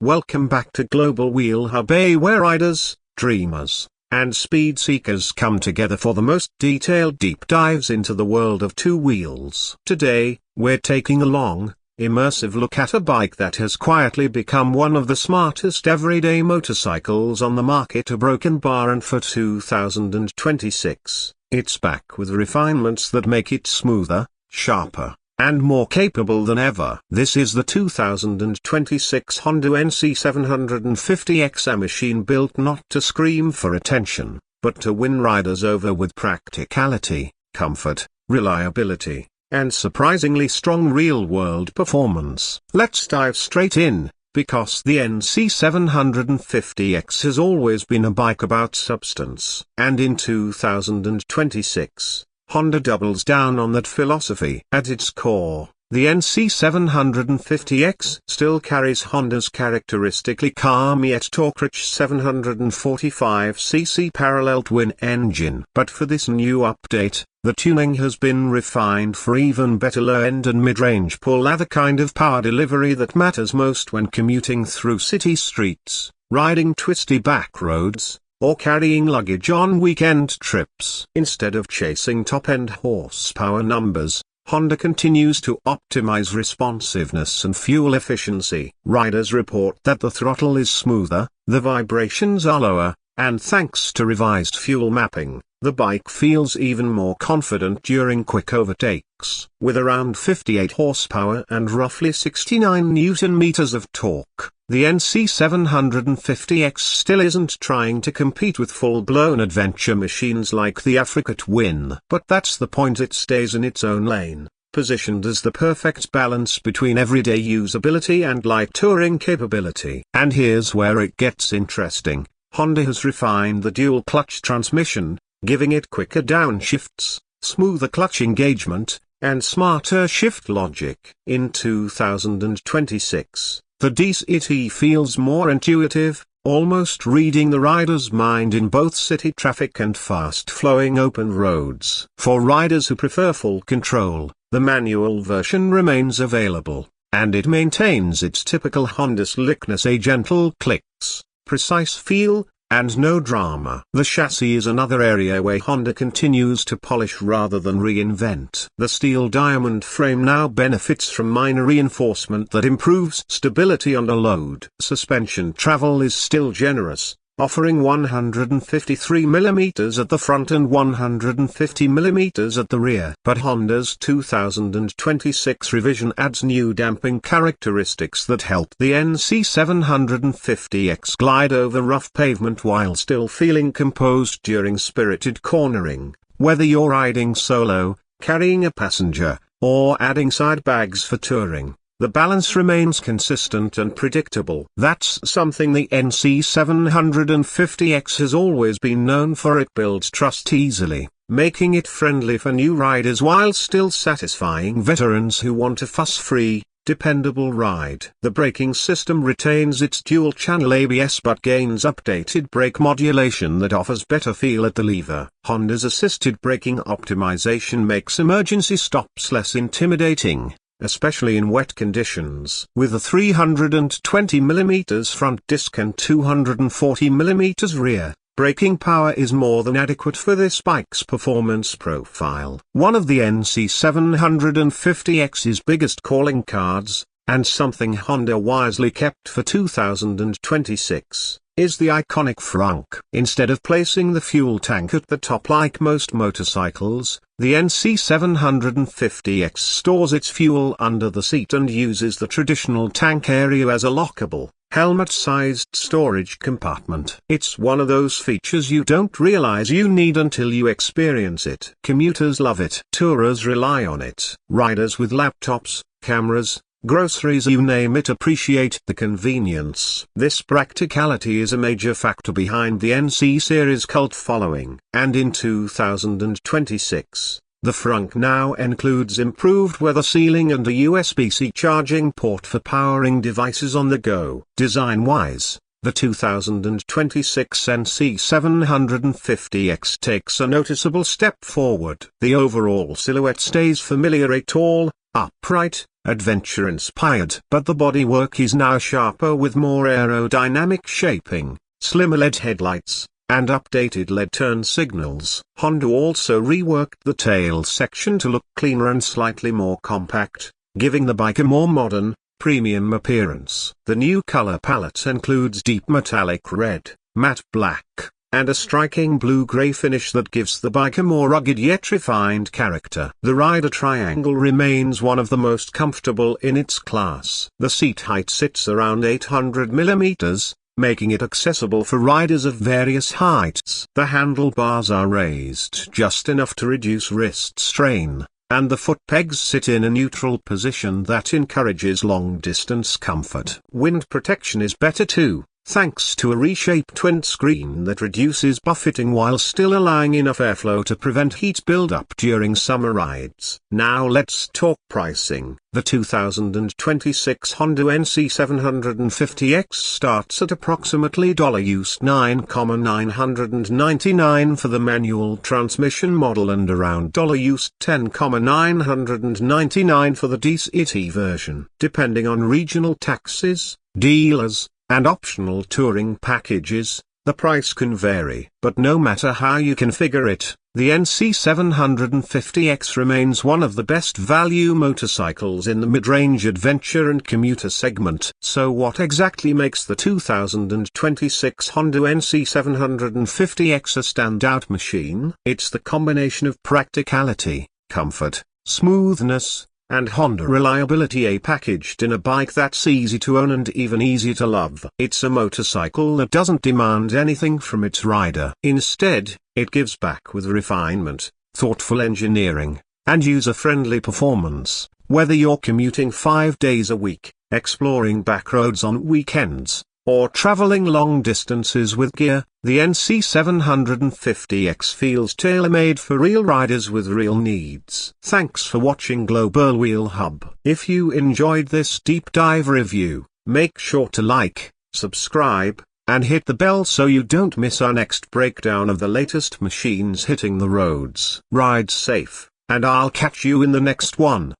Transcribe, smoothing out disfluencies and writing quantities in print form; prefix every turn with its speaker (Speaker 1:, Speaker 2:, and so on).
Speaker 1: Welcome back to Global Wheel Hub, where riders, dreamers, and speed seekers come together for the most detailed deep dives into the world of two wheels. Today, we're taking a long, immersive look at a bike that has quietly become one of the smartest everyday motorcycles on the market, a broken bar, and for 2026, it's back with refinements that make it smoother, sharper, and more capable than ever. This is the 2026 Honda NC750X, a machine built not to scream for attention, but to win riders over with practicality, comfort, reliability, and surprisingly strong real-world performance. Let's dive straight in, because the NC750X has always been a bike about substance. And in 2026, Honda doubles down on that philosophy. At its core, the NC750X still carries Honda's characteristically calm yet torque-rich 745cc parallel twin engine. But for this new update, the tuning has been refined for even better low-end and mid-range pull, the kind of power delivery that matters most when commuting through city streets, riding twisty back roads, or carrying luggage on weekend trips. Instead of chasing top-end horsepower numbers, Honda continues to optimize responsiveness and fuel efficiency. Riders report that the throttle is smoother, the vibrations are lower, and thanks to revised fuel mapping, the bike feels even more confident during quick overtakes. With around 58 horsepower and roughly 69 Nm of torque, the NC750X still isn't trying to compete with full-blown adventure machines like the Africa Twin. But that's the point, it stays in its own lane, positioned as the perfect balance between everyday usability and light touring capability. And here's where it gets interesting. Honda has refined the dual-clutch transmission, giving it quicker downshifts, smoother clutch engagement, and smarter shift logic. In 2026, the DCT feels more intuitive, almost reading the rider's mind in both city traffic and fast-flowing open roads. For riders who prefer full control, the manual version remains available, and it maintains its typical Honda slickness: a gentle clicks, precise feel, and no drama. The chassis is another area where Honda continues to polish rather than reinvent. The steel diamond frame now benefits from minor reinforcement that improves stability under load. Suspension travel is still generous, offering 153 mm at the front and 150 mm at the rear. But Honda's 2026 revision adds new damping characteristics that help the NC750X glide over rough pavement while still feeling composed during spirited cornering. Whether you're riding solo, carrying a passenger, or adding side bags for touring, the balance remains consistent and predictable. That's something the NC750X has always been known for. It builds trust easily, making it friendly for new riders while still satisfying veterans who want a fuss-free, dependable ride. The braking system retains its dual-channel ABS but gains updated brake modulation that offers better feel at the lever. Honda's assisted braking optimization makes emergency stops less intimidating, especially in wet conditions. With a 320 mm front disc and 240 mm rear, braking power is more than adequate for this bike's performance profile. One of the NC750X's biggest calling cards, and something Honda wisely kept for 2026, is the iconic frunk. Instead of placing the fuel tank at the top like most motorcycles, the NC750X stores its fuel under the seat and uses the traditional tank area as a lockable, helmet-sized storage compartment. It's one of those features you don't realize you need until you experience it. Commuters love it. Tourers rely on it. Riders with laptops, cameras, groceries, you name it, appreciate the convenience. This practicality is a major factor behind the NC series' cult following. And in 2026, the frunk now includes improved weather sealing and a USB-C charging port for powering devices on the go. Design-wise, the 2026 NC750X takes a noticeable step forward. The overall silhouette stays familiar: a tall, upright, adventure-inspired. But the bodywork is now sharper with more aerodynamic shaping, slimmer LED headlights, and updated LED turn signals. Honda also reworked the tail section to look cleaner and slightly more compact, giving the bike a more modern, premium appearance. The new color palette includes deep metallic red, matte black, and a striking blue-gray finish that gives the bike a more rugged yet refined character. The rider triangle remains one of the most comfortable in its class. The seat height sits around 800 mm, making it accessible for riders of various heights. The handlebars are raised just enough to reduce wrist strain, and the foot pegs sit in a neutral position that encourages long-distance comfort. Wind protection is better too, thanks to a reshaped windscreen that reduces buffeting while still allowing enough airflow to prevent heat buildup during summer rides. Now let's talk pricing. The 2026 Honda NC750X starts at approximately $9,999 for the manual transmission model and around $10,999 for the DCT version. Depending on regional taxes, dealers, and optional touring packages, the price can vary. But no matter how you configure it, the NC750X remains one of the best value motorcycles in the mid-range adventure and commuter segment. So what exactly makes the 2026 Honda NC750X a standout machine? It's the combination of practicality, comfort, smoothness, and Honda reliability packaged in a bike that's easy to own and even easy to love. It's a motorcycle that doesn't demand anything from its rider. Instead, it gives back with refinement, thoughtful engineering, and user-friendly performance. Whether you're commuting 5 days a week, exploring backroads on weekends, or traveling long distances with gear, the NC750X feels tailor-made for real riders with real needs. Thanks for watching Global Wheel Hub. If you enjoyed this deep dive review, make sure to like, subscribe, and hit the bell so you don't miss our next breakdown of the latest machines hitting the roads. Ride safe, and I'll catch you in the next one.